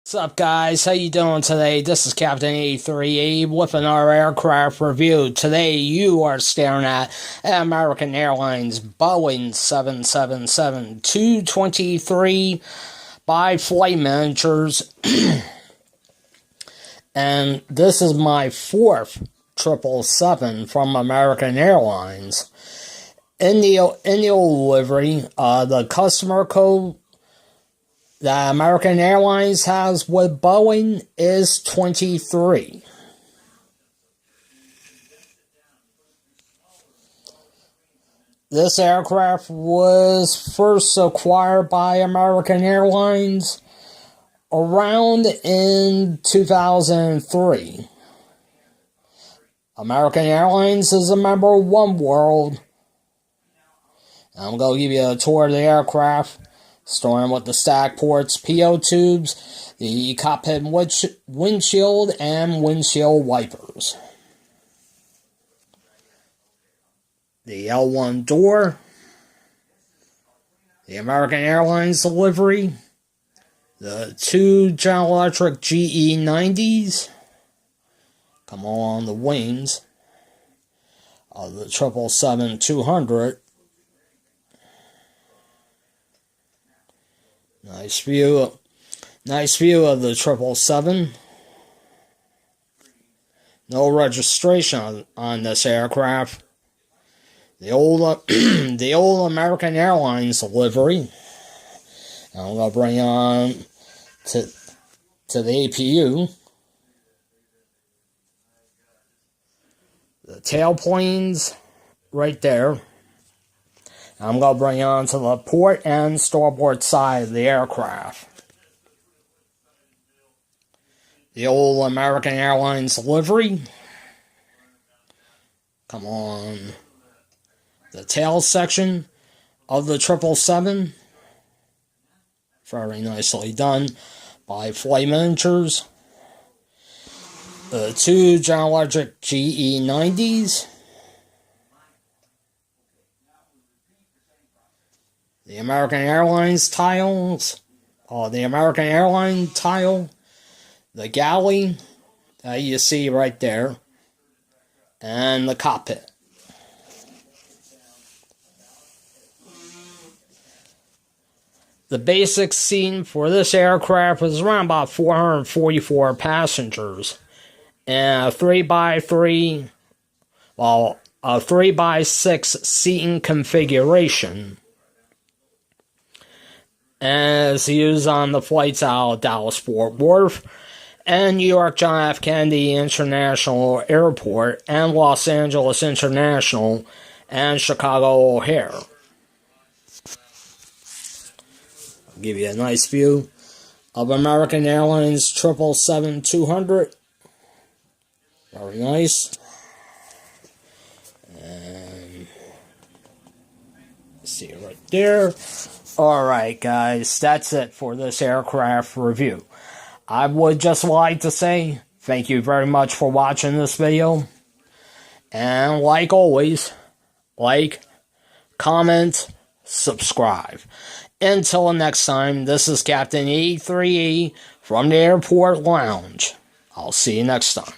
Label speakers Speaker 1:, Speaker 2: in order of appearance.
Speaker 1: What's up, guys? How you doing today? This is Captain E3E with another aircraft review. Today you are staring at American Airlines Boeing 777-223 by flight managers. And this is my fourth 777 from American Airlines. In the livery, the customer code that American Airlines has with Boeing is 23. This aircraft was first acquired by American Airlines around in 2003. American Airlines is a member of One World. I'm going to give you a tour of the aircraft, starting with the stack ports, PO tubes, the cockpit windshield, and windshield wipers. The L1 door, the American Airlines delivery, the two General Electric GE90s, come along the wings of the 777-200. Nice view of the 777. No registration on this aircraft. The old American Airlines livery. I'm gonna bring on to the APU. The tailplanes right there. I'm going to bring you on to the port and starboard side of the aircraft. The old American Airlines livery. Come on. The tail section of the 777. Very nicely done by flight managers. The two General Electric GE90s. The American Airlines tiles, the American Airline tile, the galley that you see right there, and the cockpit. The basic seating for this aircraft was around about 444 passengers, and a 3x6 seating configuration. As used on the flights out of Dallas-Fort Worth and New York John F. Kennedy International Airport and Los Angeles International and Chicago O'Hare. I'll give you a nice view of American Airlines 777-200. Very nice. And see it right there. Alright, guys, that's it for this aircraft review. I would just like to say thank you very much for watching this video. And like always, like, comment, subscribe. Until next time, this is Captain E3E from the Airport Lounge. I'll see you next time.